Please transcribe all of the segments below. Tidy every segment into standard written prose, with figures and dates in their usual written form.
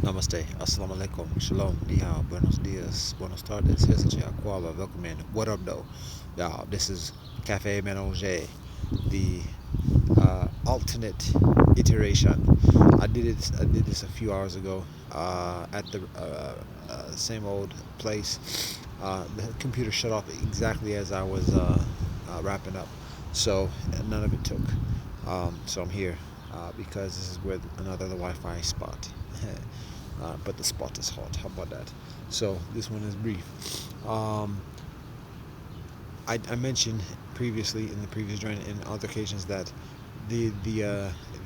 Namaste, assalamu alaikum, shalom, ni hao, buenos dias, buenos tardes, hesache, akwaba, welcome in. What up, though? Y'all, this is Café Mélangé, the alternate iteration. I did this a few hours ago at the same old place. The computer shut off exactly as I was wrapping up, so none of it took. So I'm here because this is where another Wi-Fi spot. But the spot is hot. How about that? So this one is brief. I mentioned previously in the previous joint in other occasions that the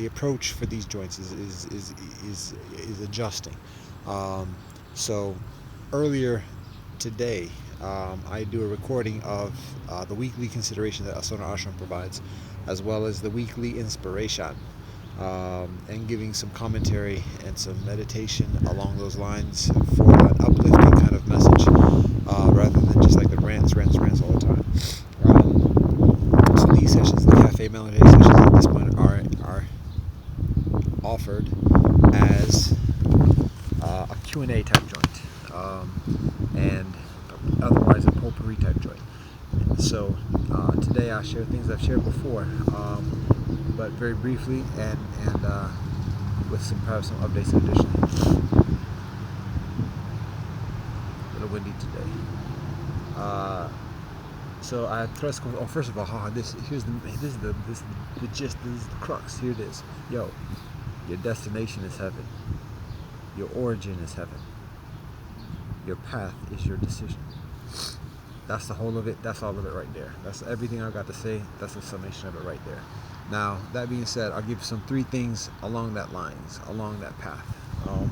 approach for these joints is adjusting. So earlier today, I do a recording of the weekly consideration that Asana Ashram provides, as well as the weekly inspiration, and giving some commentary and some meditation along those lines for an uplifting kind of message, rather than just like the rants all the time. So these sessions, the Café Mélangé sessions at this point are offered as a Q&A type joint, and otherwise a potpourri type joint. So today I share things I've shared before, but very briefly and with perhaps some updates in addition. A little windy today. So I thrust. Oh, first of all, this is the gist. This is the crux. Here it is. Yo, your destination is heaven. Your origin is heaven. Your path is your decision. That's the whole of it. That's all of it right there. That's everything I've got to say. That's the summation of it right there. Now, that being said, I'll give you three things along that lines, along that path,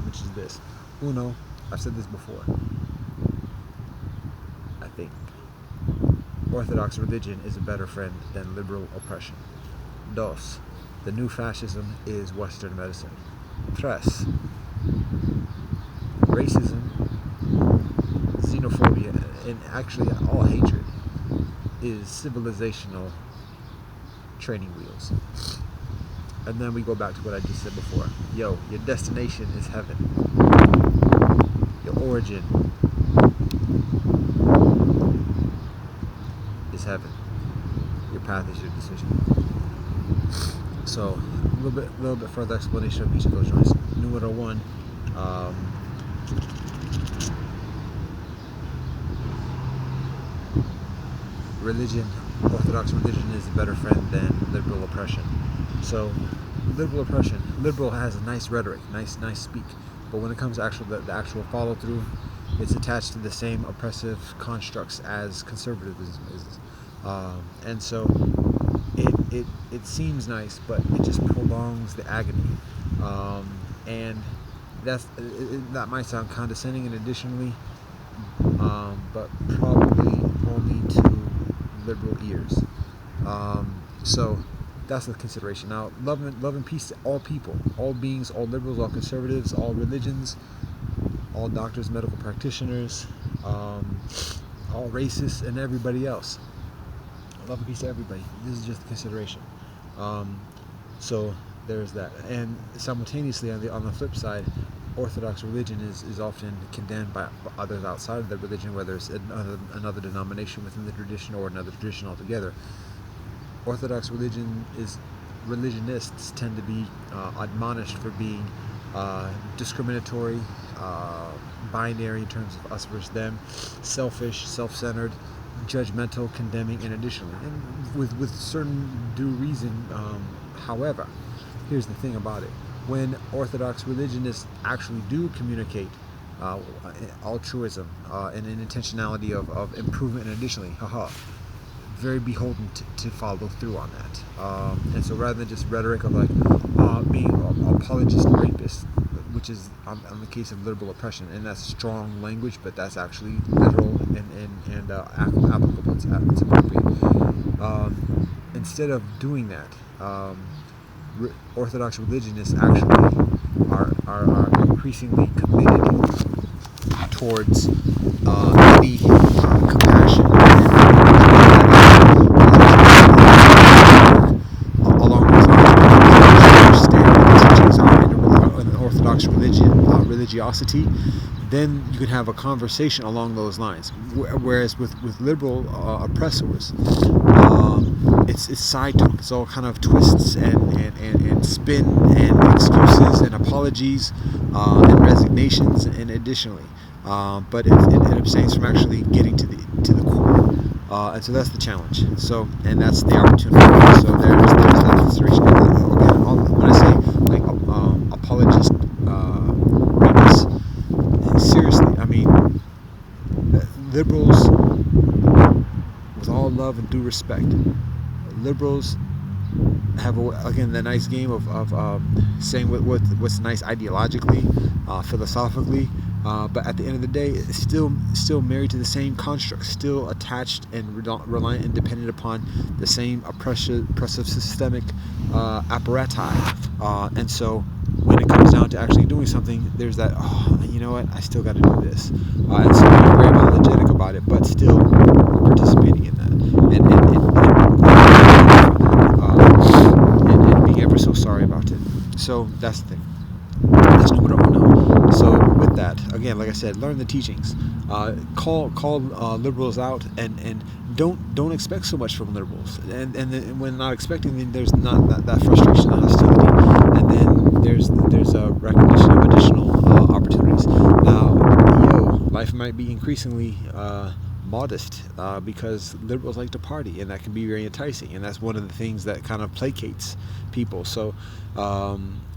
which is this. Uno, I've said this before, I think. Orthodox religion is a better friend than liberal oppression. Dos, the new fascism is Western medicine. Tres, racism, xenophobia, and actually all hatred is civilizational training wheels. And then we go back to what I just said before. Yo, your destination is heaven. Your origin is heaven. Your path is your decision. So a little bit further explanation of each of those joints. Numero one, Orthodox religion is a better friend than liberal oppression. So, liberal has a nice rhetoric, nice speak, but when it comes to the actual follow through, it's attached to the same oppressive constructs as conservatism is, and so it seems nice, but it just prolongs the agony, and that might sound condescending, and additionally, but probably only to liberal ears. So that's the consideration. Now, love and peace to all people, all beings, all liberals, all conservatives, all religions, all doctors, medical practitioners, all racists, and everybody else. Love and peace to everybody. This is just the consideration. So there's that. And simultaneously, on the flip side, Orthodox religion is often condemned by others outside of the religion, whether it's another denomination within the tradition or another tradition altogether. Orthodox religionists tend to be admonished for being discriminatory, binary in terms of us versus them, selfish, self-centered, judgmental, condemning, and additionally, and with certain due reason. However, here's the thing about it. When Orthodox religionists actually do communicate altruism and an intentionality of improvement, and additionally, very beholden to follow through on that. And so rather than just rhetoric of like being apologist rapist, which is on the case of liberal oppression, and that's strong language, but that's actually literal and applicable. It's appropriate. Instead of doing that, Orthodox religionists actually are increasingly committed towards any compassion along those lines. Understand the teachings are in Orthodox religion. religiosity, then you can have a conversation along those lines. Whereas with liberal oppressors, it's side talk. It's all kind of twists and spin and excuses and apologies and resignations and additionally. But it abstains from actually getting to the core. And so that's the challenge. So, and that's the opportunity. So there's that frustration. Again, when I say like apologist greatness, seriously, I mean liberals, with all love and due respect, liberals have again the nice game of saying what's nice ideologically, philosophically, but at the end of the day, it's still married to the same construct, still attached and reliant and dependent upon the same oppressive systemic apparati. And so when it comes down to actually doing something, there's that, you know what, I still got to do this. And so we're very apologetic about it, but still we're participating in that. And being ever so sorry about it. So that's the thing. That's numero uno. So with that, again, like I said, learn the teachings. Call liberals out, and don't expect so much from liberals. And then when not expecting, then there's not that frustration and hostility. And then there's a recognition of additional opportunities. Now, life might be increasingly modest because liberals like to party, and that can be very enticing, and that's one of the things that kind of placates people. So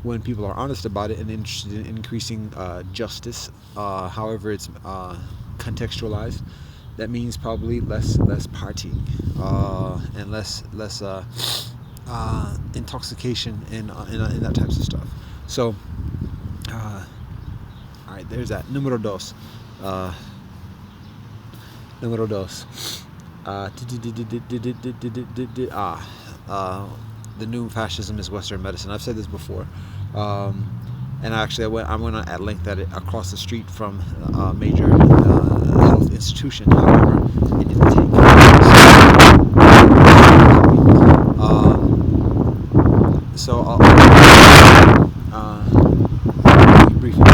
when people are honest about it and interested in increasing justice, however it's contextualized, that means probably less partying and less intoxication and that types of stuff. So all right, there's that. Numero dos. The new fascism is Western medicine. I've said this before, and actually I went on at length at it across the street from a major health institution. However, it didn't take. So I'll briefly.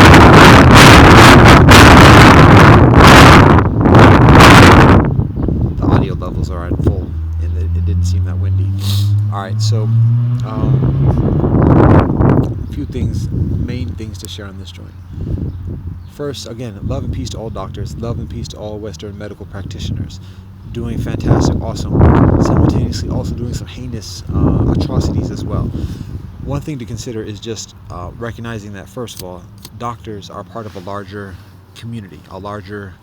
The audio levels are at full, and it didn't seem that windy. All right, so a few main things to share on this joint. First, again, love and peace to all doctors, love and peace to all Western medical practitioners, doing fantastic, awesome work, simultaneously also doing some heinous atrocities as well. One thing to consider is just recognizing that, first of all, doctors are part of a larger community, a larger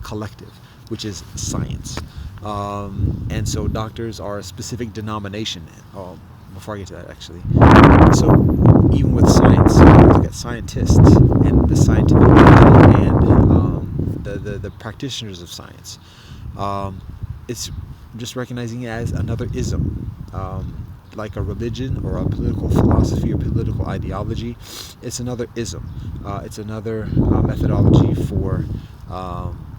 collective, which is science. And so doctors are a specific denomination. Before I get to that, actually. So even with science, you look at scientists and the scientific and the practitioners of science. It's just recognizing it as another ism. Like a religion or a political philosophy or political ideology, it's another ism. It's another methodology for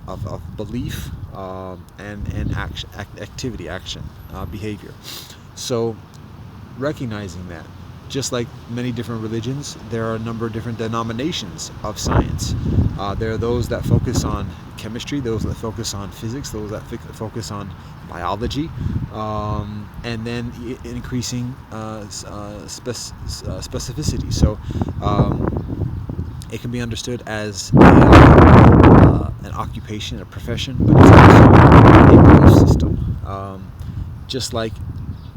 of belief and action, behavior. So recognizing that, just like many different religions, there are a number of different denominations of science. There are those that focus on chemistry, those that focus on physics, those that focus on biology, and then increasing specificity. So it can be understood as an occupation, a profession, but it's also a belief system. Just like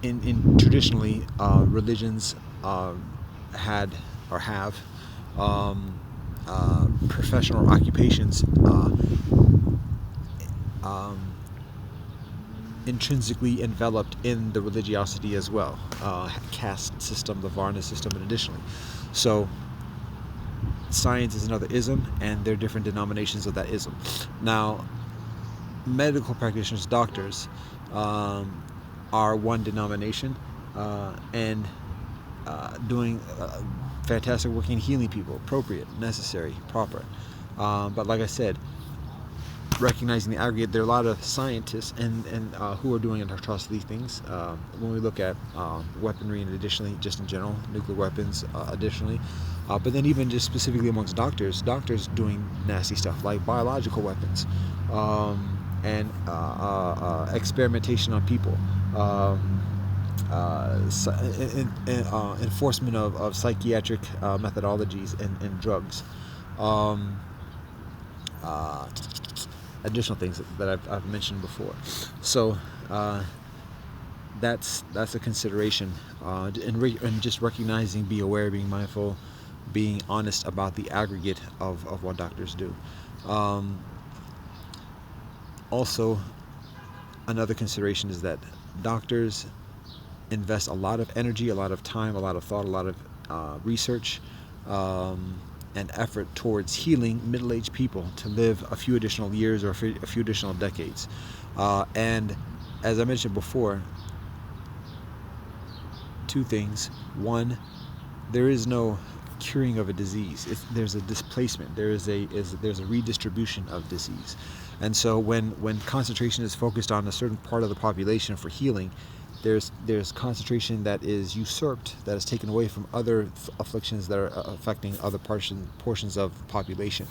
in traditionally religions had or have professional occupations intrinsically enveloped in the religiosity as well, caste system, the Varna system, and additionally. So science is another ism, and there are different denominations of that ism. Now, medical practitioners, doctors, are one denomination, and doing fantastic work in healing people, appropriate, necessary, proper. But like I said, recognizing the aggregate, there are a lot of scientists and who are doing atrocity things. When we look at weaponry, and additionally, just in general, nuclear weapons, additionally, but then even just specifically amongst doctors doing nasty stuff like biological weapons, and experimentation on people. Enforcement of psychiatric methodologies and drugs. Um, Additional things that I've mentioned before. So that's a consideration, and just recognizing, be aware, being mindful, being honest about the aggregate of what doctors do. Also, another consideration is that doctors invest a lot of energy, a lot of time, a lot of thought, a lot of research, and effort towards healing middle-aged people to live a few additional years or a few additional decades. And as I mentioned before, two things. One, there is no curing of a disease. There's a displacement. There's a redistribution of disease. And so when concentration is focused on a certain part of the population for healing, there's concentration that is usurped, that is taken away from other afflictions that are affecting other portions of the population.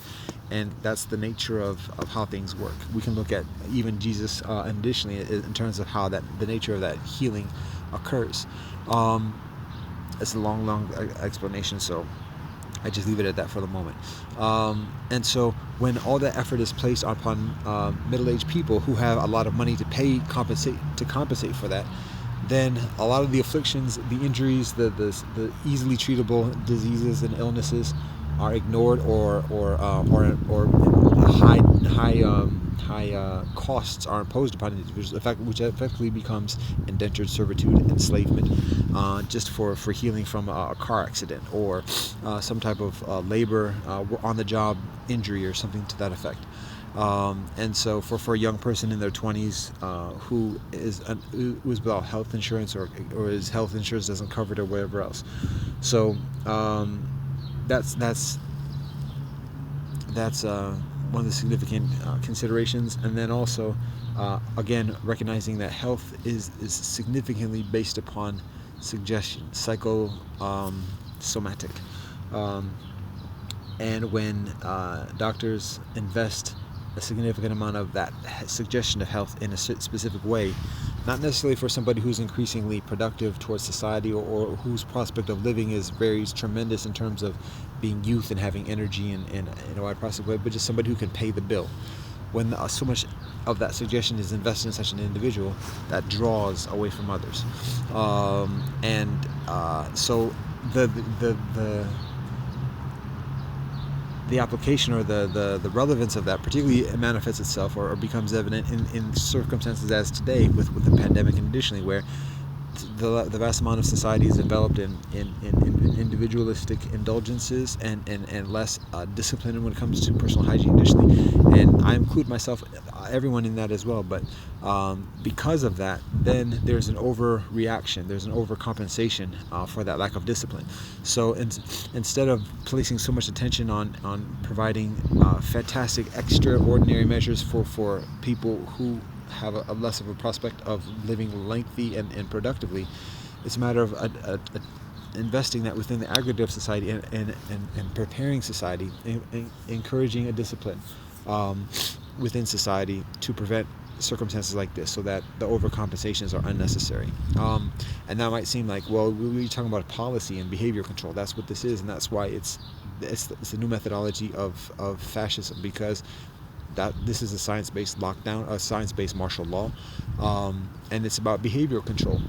And that's the nature of how things work. We can look at even Jesus, additionally, in terms of how the nature of that healing occurs. It's a long explanation, so I just leave it at that for the moment. And so when all that effort is placed upon middle-aged people who have a lot of money to compensate for that, then a lot of the afflictions, the injuries, the easily treatable diseases and illnesses are ignored, or high costs are imposed upon individuals, which effectively becomes indentured servitude, enslavement, just for healing from a car accident or some type of labor on the job injury or something to that effect. And so for a young person in their 20s who is without health insurance, or his health insurance doesn't cover it, or whatever else. So that's one of the significant considerations. And then also, again, recognizing that health is significantly based upon suggestion, somatic. And when doctors invest a significant amount of that suggestion of health in a specific way, not necessarily for somebody who's increasingly productive towards society, or whose prospect of living is very tremendous in terms of being youth and having energy in a wide prospect way, but just somebody who can pay the bill. When so much of that suggestion is invested in such an individual, that draws away from others. So the application, or the relevance of that particularly manifests itself or becomes evident in circumstances as today with the pandemic, and additionally where the vast amount of society is enveloped in individualistic indulgences and less discipline when it comes to personal hygiene, additionally. And I include myself, everyone in that as well. But because of that, then there's an overreaction, there's an overcompensation for that lack of discipline. So instead of placing so much attention on providing fantastic, extraordinary measures for people who have a less of a prospect of living lengthy and productively, it's a matter of investing that within the aggregate of society and preparing society, encouraging a discipline within society to prevent circumstances like this, so that the overcompensations are unnecessary. And that might seem like, well, we're talking about policy and behavior control. That's what this is, and that's why it's the new methodology of fascism, because that this is a science-based lockdown, a science-based martial law, and it's about behavioral control.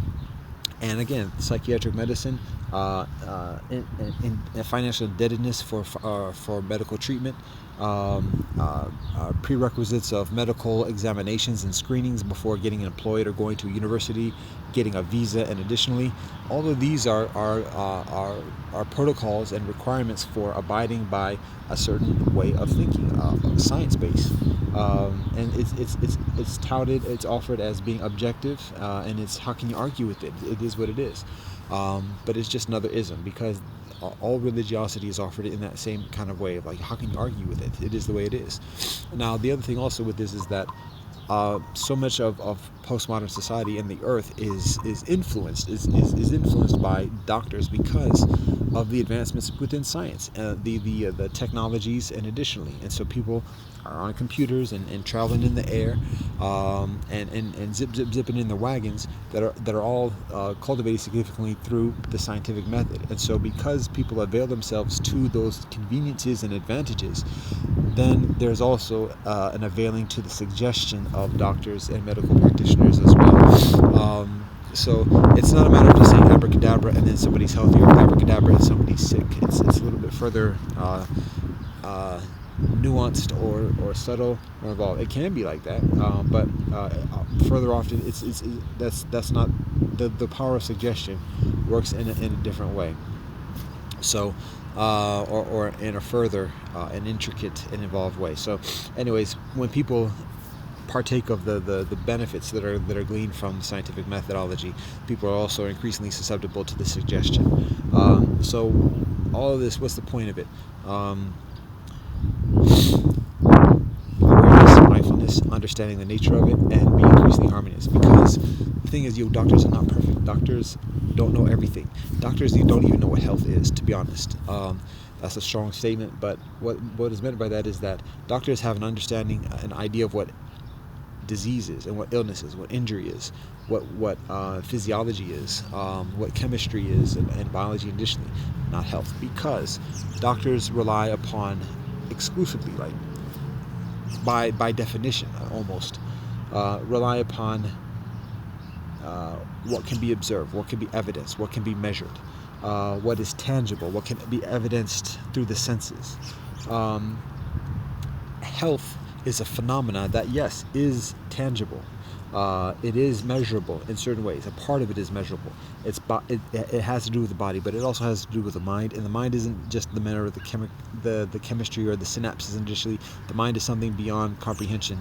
And again, psychiatric medicine, in financial indebtedness for medical treatment, prerequisites of medical examinations and screenings before getting employed or going to a university, getting a visa, and additionally, all of these are protocols and requirements for abiding by a certain way of thinking, science-based, and it's touted, it's offered as being objective, and it's, how can you argue with it? It is what it is. but it's just another ism, because all religiosity is offered in that same kind of way. Like, how can you argue with it? It is the way it is. Now, the other thing also with this is that so much of postmodern society and the earth is influenced by doctors because of the advancements within science, the technologies, and so people are on computers and traveling in the air, and zipping in the wagons that are all cultivated significantly through the scientific method. And so because people avail themselves to those conveniences and advantages, then there's also an availing to the suggestion of doctors and medical practitioners as well. So it's not a matter of just saying abracadabra and then somebody's healthy, or abracadabra and somebody's sick. It's a little bit further nuanced or subtle or involved. It can be like that, but further often that's not the power of suggestion works in a different way. So, or in a further an intricate and involved way. So, anyways, when people partake of the benefits that are gleaned from scientific methodology, people are also increasingly susceptible to the suggestion. So, all of this, what's the point of it? Awareness, mindfulness, understanding the nature of it, and being increasingly harmonious. Because the thing is, doctors are not perfect. Doctors don't know everything. Doctors don't even know what health is, to be honest. That's a strong statement, but what is meant by that is that doctors have an understanding, an idea of what disease is, and what illness is, what injury is, what physiology is, what chemistry is, and biology additionally, not health. Because doctors rely upon exclusively, like by definition, almost rely upon what can be observed, what can be evidenced, what can be measured, what is tangible, what can be evidenced through the senses. Health is a phenomena that, yes, is tangible. It is measurable in certain ways. A part of it is measurable. It has to do with the body, but it also has to do with the mind. And the mind isn't just the matter of the chemistry or the synapses initially. The mind is something beyond comprehension,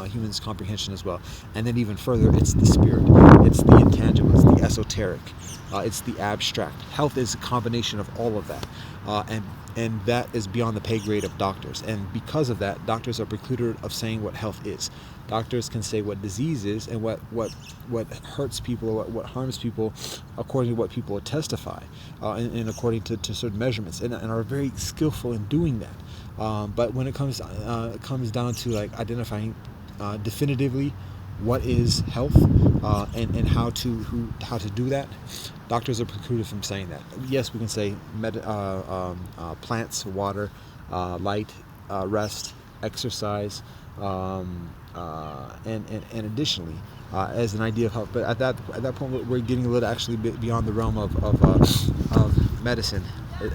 humans' comprehension as well. And then even further, it's the spirit. It's the intangible. It's the esoteric. It's the abstract. Health is a combination of all of that. And that is beyond the pay grade of doctors. And because of that, doctors are precluded of saying what health is. Doctors can say what disease is and what hurts people, or what harms people, according to what people testify, and according to certain measurements, and are very skillful in doing that. But when it comes down to like identifying definitively what is health, and how to do that, doctors are precluded from saying that. Yes, we can say plants, water, light, rest, exercise, and additionally, as an idea of health. But at that point, we're getting a little actually beyond the realm of medicine.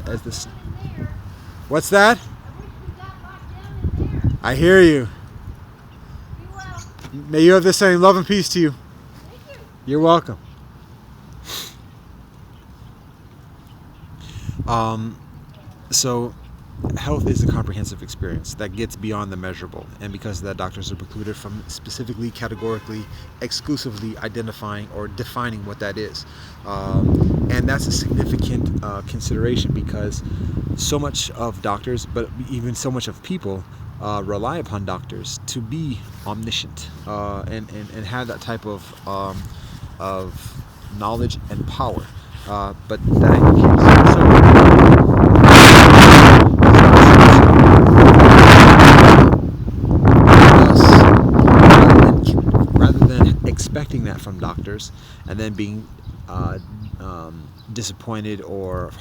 As this, what's that? I hear you. May you have the same love and peace to you. You're welcome. So health is a comprehensive experience that gets beyond the measurable, and because of that, doctors are precluded from specifically, categorically, exclusively identifying or defining what that is. And that's a significant consideration, because so much of doctors, but even so much of people, rely upon doctors to be omniscient, and have that type of knowledge and power. But that ain't the case. Rather than expecting that from doctors and then being disappointed or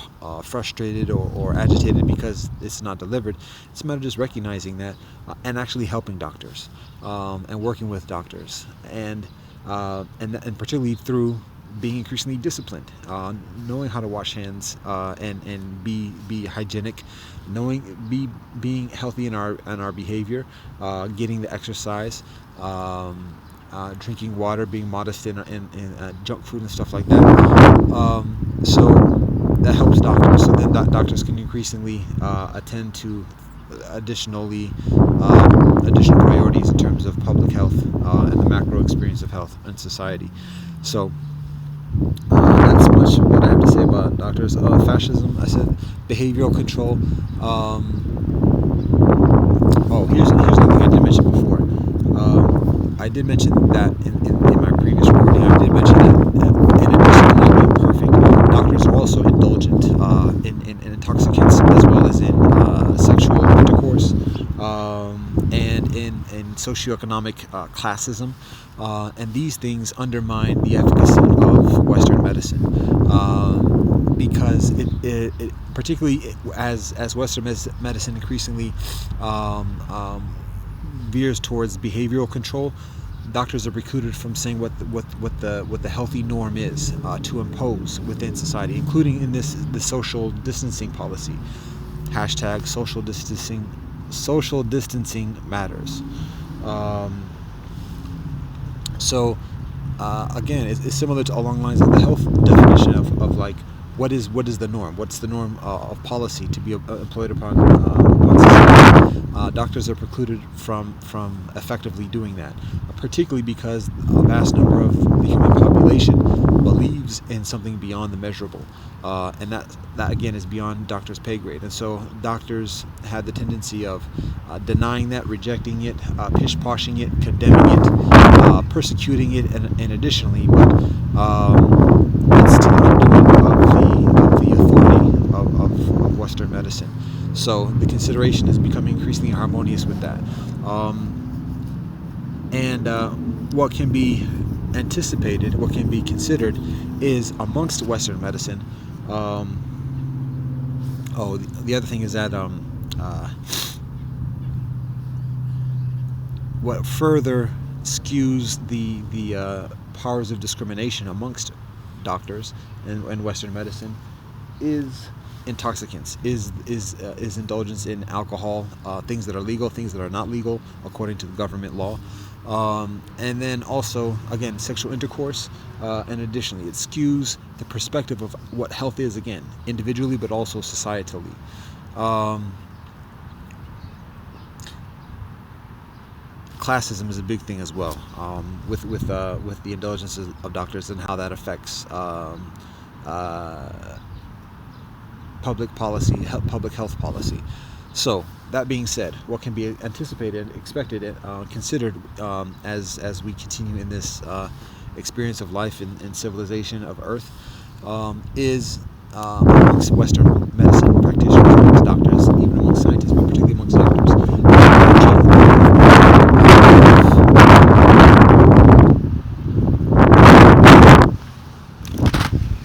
frustrated or agitated because it's not delivered, it's a matter of just recognizing that, and actually helping doctors, and working with doctors, and particularly through being increasingly disciplined, knowing how to wash hands, and be hygienic, being healthy in our behavior, getting the exercise, drinking water, being modest in junk food and stuff like that. So that helps doctors. So then doctors can increasingly attend to additional priorities in terms of public health, and the macro experience of health in society. So that's my much what I have to say about doctors. Fascism, I said behavioral control. Here's another thing I did mention before. I did mention that in my previous recording. I did mention that in addition to not being perfect, doctors are also indulgent in intoxicants as well as in sexual intercourse and in socioeconomic classism. And these things undermine the efficacy of Western medicine. Because it particularly as Western medicine increasingly veers towards behavioral control, doctors are precluded from saying what the healthy norm is to impose within society, including in the social distancing policy. Hashtag social distancing. Social distancing matters. Again, it's similar to along lines of the health definition of like what is the norm? What's the norm of policy to be employed upon society? Doctors are precluded from effectively doing that, particularly because a vast number of the human population believes in something beyond the measurable, and that again is beyond doctors' pay grade. And so doctors had the tendency of denying that, rejecting it, pish-poshing it, condemning it, persecuting it, and additionally, but it's to the undoing of the authority of Western medicine. So the consideration is becoming increasingly harmonious with that. What can be anticipated, what can be considered, is amongst Western medicine. The other thing is that what further skews the powers of discrimination amongst doctors and Western medicine is intoxicants, is indulgence in alcohol, things that are legal, things that are not legal according to the government law, and then also again sexual intercourse, and additionally it skews the perspective of what health is, again individually but also societally. Classism is a big thing as well, with the indulgence of doctors and how that affects public policy, public health policy. So that being said, what can be anticipated, expected, considered as we continue in this experience of life in civilization of Earth, is amongst Western medicine practitioners, amongst doctors, even amongst scientists, but particularly amongst doctors,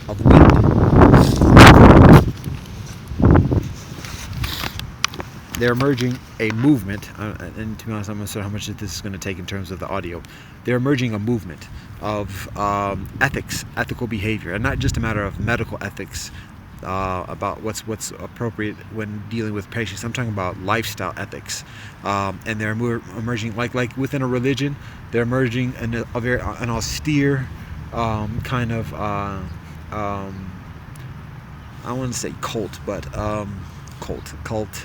of wind. They're emerging a movement, and to be honest, I'm not sure how much this is going to take in terms of the audio. They're emerging a movement of ethics, ethical behavior, and not just a matter of medical ethics about what's appropriate when dealing with patients. I'm talking about lifestyle ethics, and they're emerging like within a religion. They're emerging in an austere kind of I don't want to say cult, but cult.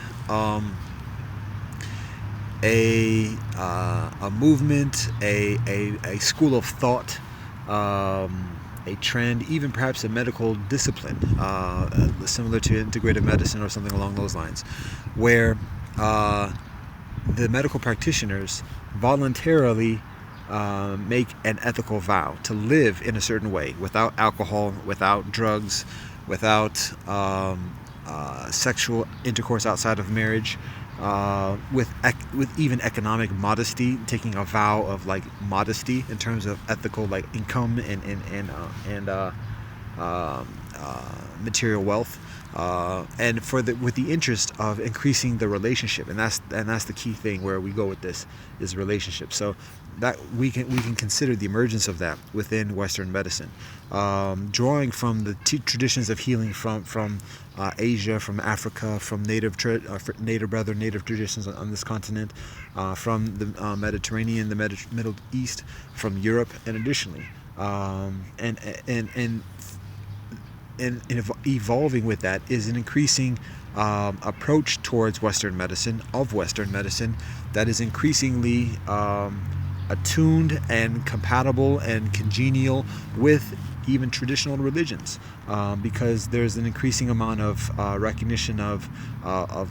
A movement, a school of thought, a trend, even perhaps a medical discipline, similar to integrative medicine or something along those lines, where the medical practitioners voluntarily make an ethical vow to live in a certain way, without alcohol, without drugs, without sexual intercourse outside of marriage, with even economic modesty, taking a vow of like modesty in terms of ethical like income and material wealth, and with the interest of increasing the relationship, and that's the key thing where we go with this is relationship. So that we can consider the emergence of that within Western medicine, drawing from the traditions of healing from Asia, from Africa, from native traditions on this continent, from the Mediterranean, the Middle East, from Europe, and additionally, and evolving with that is an increasing approach towards Western medicine, that is increasingly attuned and compatible and congenial with even traditional religions, because there's an increasing amount of recognition of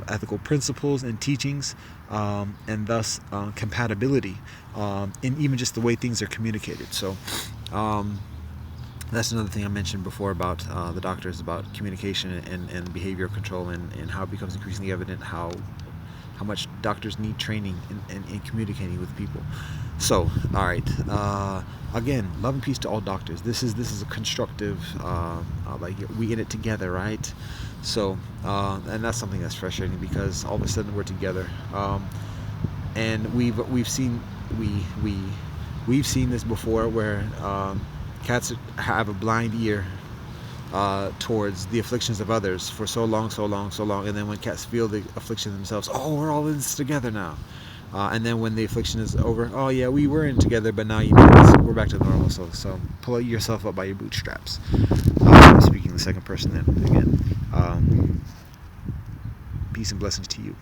ethical principles and teachings, and thus compatibility in even just the way things are communicated. So that's another thing I mentioned before about the doctors, about communication and behavioral control, and how it becomes increasingly evident how much doctors need training in communicating with people. So, all right. Again, love and peace to all doctors. This is a constructive, like we in it together, right? So, and that's something that's frustrating, because all of a sudden we're together, and we've seen this before, where cats have a blind ear towards the afflictions of others for so long, and then when cats feel the affliction themselves, oh, we're all in this together now. And then when the affliction is over, oh yeah, we were in together, but now we're back to normal. So pull yourself up by your bootstraps. Speaking in the second person then again. Peace and blessings to you,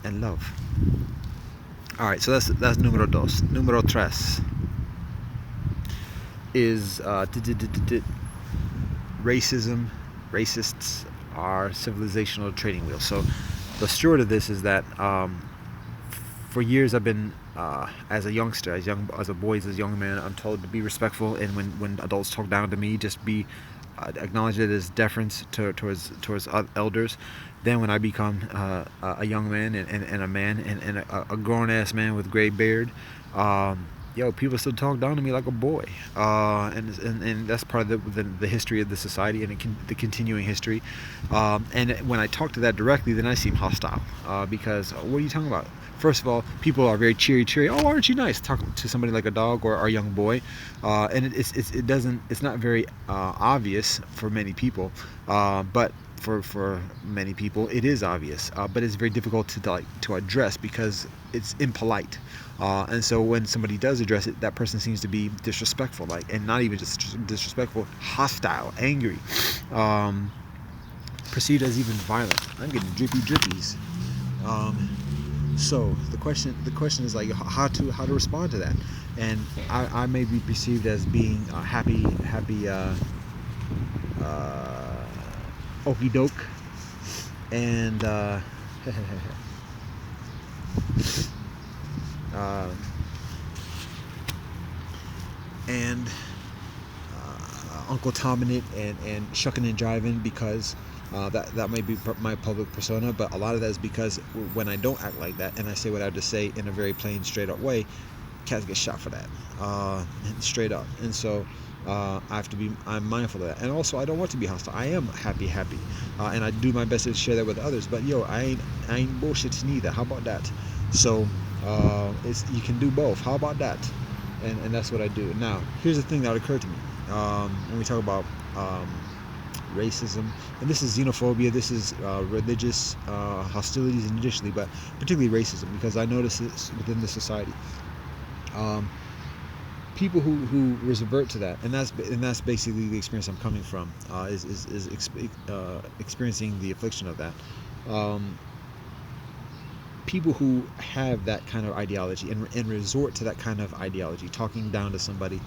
and love. All right, so that's número dos. Número tres is racism. Racists are civilizational training wheels. So the short of this is that for years I've been, as a youngster, as a boy, as a young man, I'm told to be respectful, and when adults talk down to me, just be acknowledge it as deference towards elders. Then when I become a young man and a man and a grown ass man with gray beard, people still talk down to me like a boy, and that's part of the history of the society, and the continuing history. And when I talk to that directly, then I seem hostile, because what are you talking about? First of all, people are very cheery. Oh, aren't you nice? Talk to somebody like a dog or a young boy, and it's not very obvious for many people, but for many people it is obvious, but it's very difficult to address, because it's impolite, and so when somebody does address it, that person seems to be disrespectful, and not even just disrespectful, hostile, angry, perceived as even violent. I'm getting drippies. So the question is how to respond to that, and I may be perceived as being happy okie doke, and Uncle Tomming it and shucking and jiving, because that may be my public persona, but a lot of that is because when I don't act like that and I say what I have to say in a very plain, straight up way, cats get shot for that, straight up. And so I'm mindful of that, and also I don't want to be hostile. I am happy, and I do my best to share that with others. But I ain't bullshitting neither. How about that? So you can do both. How about that? And that's what I do. Now, here's the thing that occurred to me when we talk about racism, and this is xenophobia, this is religious hostilities initially, but particularly racism, because I notice this within the society. People who revert to that, and that's basically the experience I'm coming from, is experiencing the affliction of that. People who have that kind of ideology and resort to that kind of ideology, talking down to somebody,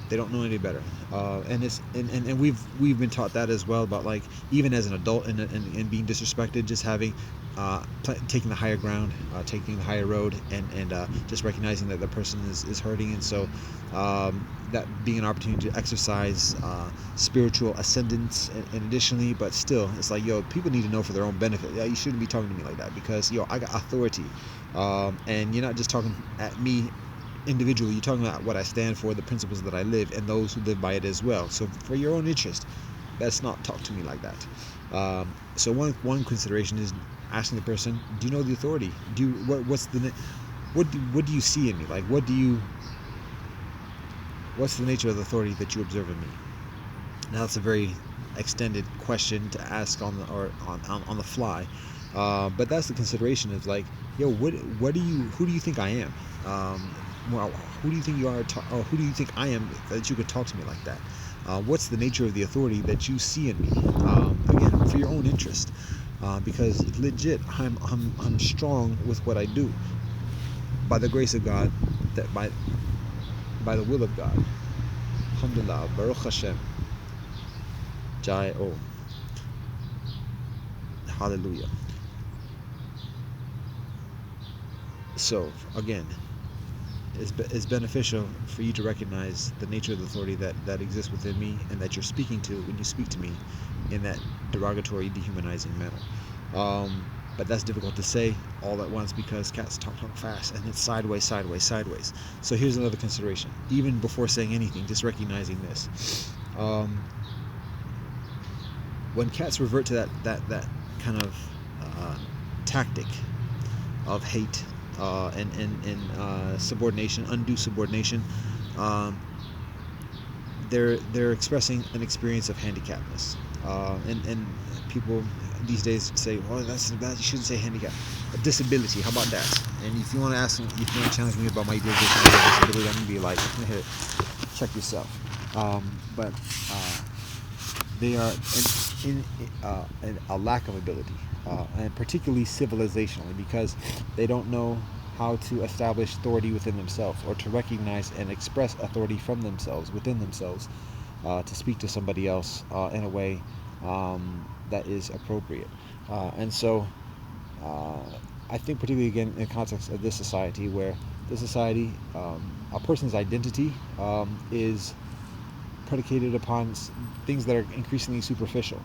they don't know any better, and we've been taught that as well, about even as an adult and being disrespected, just having taking the higher ground, taking the higher road, and just recognizing that the person is hurting, and so that being an opportunity to exercise spiritual ascendance, and additionally, but still, it's people need to know for their own benefit. You shouldn't be talking to me like that, because I got authority, and you're not just talking at me individually, you're talking about what I stand for, the principles that I live, and those who live by it as well. So for your own interest, let's not talk to me like that. So one consideration is asking the person, do you know the authority? What do you see in me? What's the nature of the authority that you observe in me? Now that's a very extended question to ask on the fly, but that's the consideration of who do you think I am? Who do you think you are, or who do you think I am that you could talk to me like that? What's the nature of the authority that you see in me? Again, for your own interest, because legit, I'm strong with what I do, by the grace of God, that by the will of God. Alhamdulillah, Baruch Hashem. Jai O. Hallelujah. So, again, it's beneficial for you to recognize the nature of the authority that exists within me and that you're speaking to when you speak to me in that derogatory, dehumanizing manner. But that's difficult to say all at once because cats talk fast and it's sideways, sideways, sideways. So here's another consideration. Even before saying anything, just recognizing this. When cats revert to that kind of tactic of hate and subordination, undue subordination, they're expressing an experience of handicapness, and people these days say, well, that's bad, you shouldn't say handicap, a disability, how about that? And if you want to ask me, if you want to challenge me about my disability, I'm gonna be like, check yourself. But they are in a lack of ability, and particularly civilizationally, because they don't know how to establish authority within themselves or to recognize and express authority from themselves, within themselves, to speak to somebody else in a way that is appropriate. And so I think particularly again in the context of this society, where this society, a person's identity is predicated upon things that are increasingly superficial,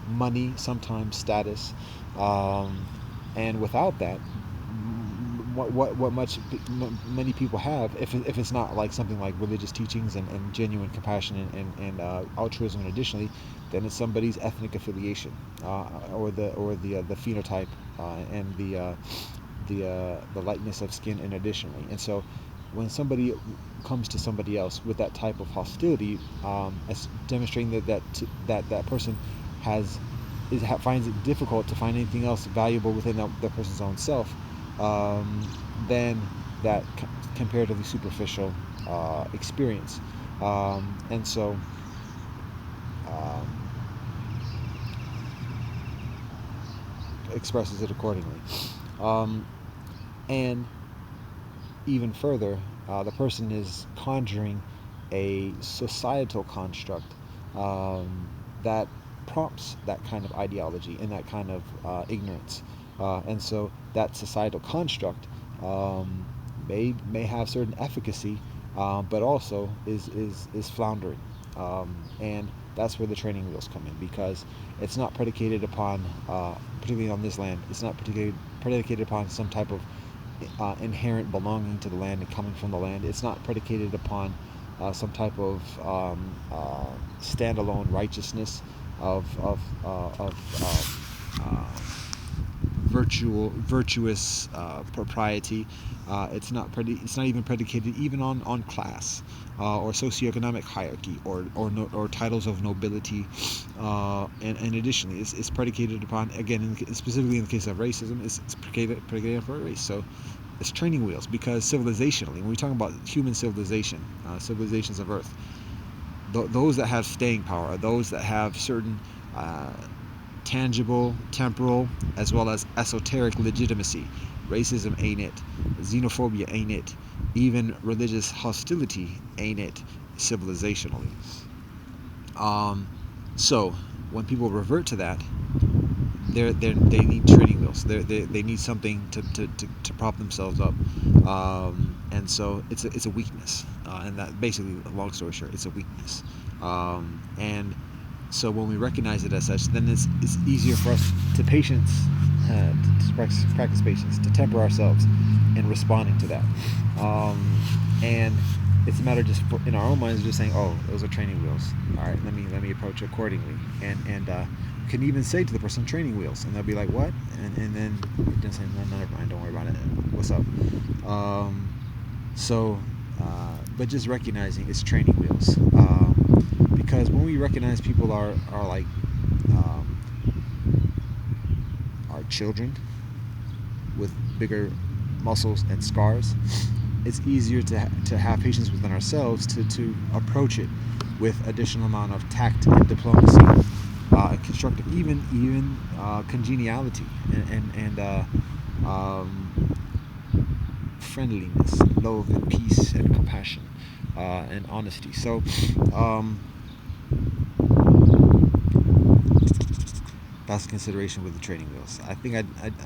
money, sometimes status, and without that, what many people have, if it's not like something like religious teachings and genuine compassion and altruism, and additionally, then it's somebody's ethnic affiliation, or the phenotype, and the lightness of skin, and additionally. And so when somebody comes to somebody else with that type of hostility, as demonstrating that person finds it difficult to find anything else valuable within that person's own self, than that comparatively superficial experience. And so expresses it accordingly. And even further, the person is conjuring a societal construct that prompts that kind of ideology and that kind of ignorance. And so that societal construct may have certain efficacy, but also is floundering. And that's where the training wheels come in, because it's not predicated upon, particularly on this land, it's not predicated upon some type of inherent belonging to the land and coming from the land. It's not predicated upon some type of standalone righteousness of virtuous propriety. It's not even predicated even on class or socioeconomic hierarchy or titles of nobility. And additionally, it's predicated upon, again, specifically in the case of racism, it's predicated upon race. So it's training wheels, because civilizationally, when we talk about human civilization, civilizations of Earth, those that have staying power are those that have certain tangible, temporal, as well as esoteric legitimacy. Racism ain't it. Xenophobia ain't it. Even religious hostility ain't it, civilizationally. So when people revert to that, they need training wheels. They need something to prop themselves up, and so it's a weakness, and that basically, long story short, it's a weakness. And so when we recognize it as such, then it's easier for us to practice patience, to temper ourselves in responding to that. And it's a matter just in our own minds, just saying, oh, those are training wheels. All right, let me approach accordingly. And can even say to the person, training wheels, and they'll be like, what? And then just say, no, never mind, don't worry about it. What's up? But just recognizing it's training wheels. Because when we recognize people are like our children with bigger muscles and scars, it's easier to have patience within ourselves to approach it with additional amount of tact and diplomacy, and constructive, even congeniality and friendliness, love and peace and compassion. and honesty. So that's consideration with the training wheels. I think I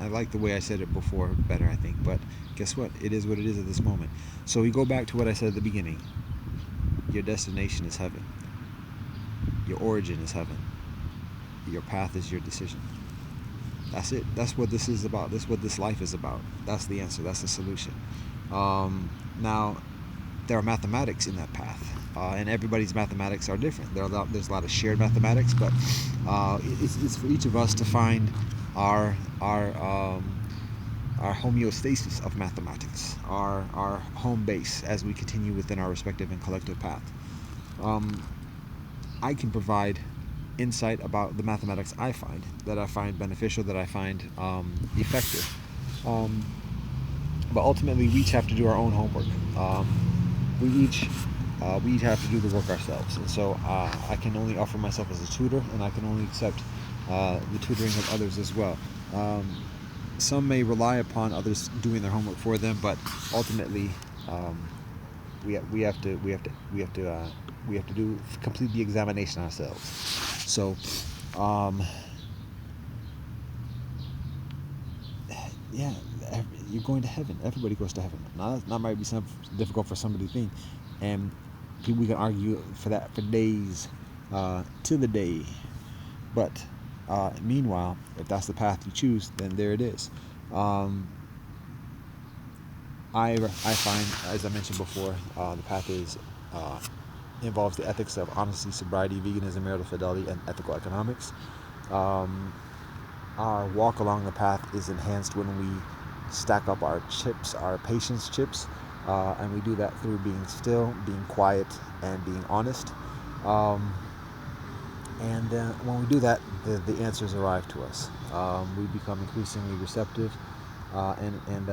like the way I said it before better, I think. But guess what? It is what it is at this moment. So we go back to what I said at the beginning. Your destination is heaven. Your origin is heaven. Your path is your decision. That's it. That's what this is about. That's what this life is about. That's the answer. That's the solution. Now, there are mathematics in that path, and everybody's mathematics are different. There's a lot of shared mathematics, but it's for each of us to find our homeostasis of mathematics, our home base as we continue within our respective and collective path. I can provide insight about the mathematics I find beneficial, that I find effective. But ultimately, we each have to do our own homework. We each have to do the work ourselves. And so I can only offer myself as a tutor, and I can only accept the tutoring of others as well. Some may rely upon others doing their homework for them, but ultimately, we have to complete the examination ourselves. So, yeah, you're going to heaven. Everybody goes to heaven. Now, that might be something difficult for somebody to think, and we can argue for that for days, to the day. But meanwhile, if that's the path you choose, then there it is. I find, as I mentioned before, the path is involves the ethics of honesty, sobriety, veganism, marital fidelity, and ethical economics. Our walk along the path is enhanced when we stack up our chips, our patience chips, and we do that through being still, being quiet, and being honest. And when we do that, the answers arrive to us. We become increasingly receptive and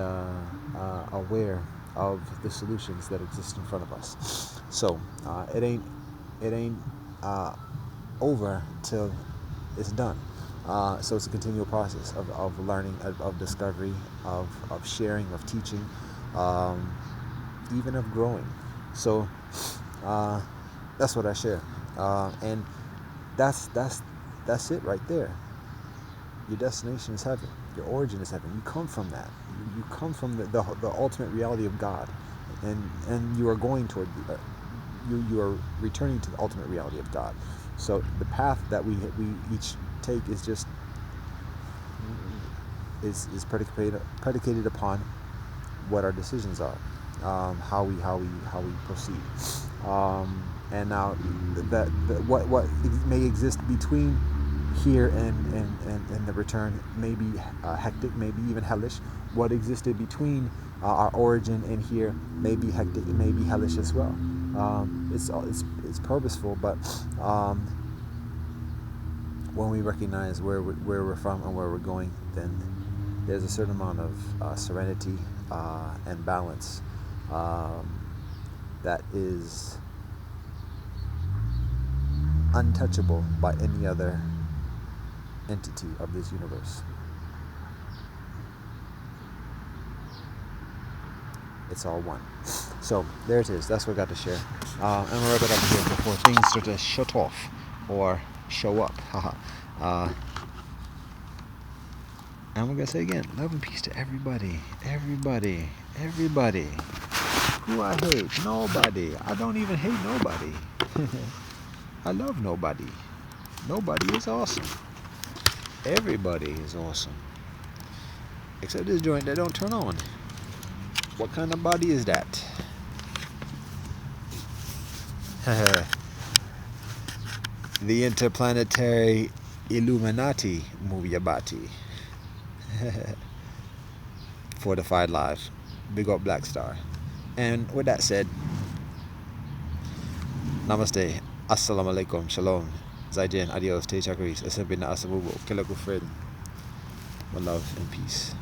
aware of the solutions that exist in front of us. So it ain't over till it's done. So it's a continual process of learning, of discovery, of sharing, of teaching, even of growing. So that's what I share, and that's it right there. Your destination is heaven. Your origin is heaven. You come from that. You come from the ultimate reality of God, and you are going toward you are returning to the ultimate reality of God. So the path that we each take is just is predicated upon what our decisions are, how we proceed, and now that what may exist between here and the return may be hectic, maybe even hellish. What existed between our origin and here may be hectic, it may be hellish as well. It's purposeful, but when we recognize where we're from and where we're going, then there's a certain amount of serenity and balance that is untouchable by any other entity of this universe. It's all one. So there it is. That's what I got to share. And we'll wrap it up here before things start to shut off or show up. And we're gonna say again, love and peace to everybody. Who I hate? Nobody. I don't even hate nobody. I love nobody. Nobody is awesome. Everybody is awesome. Except this joint that don't turn on. What kind of body is that? The interplanetary Illuminati Movie-abati. Fortified Live. Big up Black Star. And with that said, Namaste. Assalamu alaikum. Shalom. Zaijian. Adios. Te chakaris. Asabina asabubo. Kila kufred. One love and peace.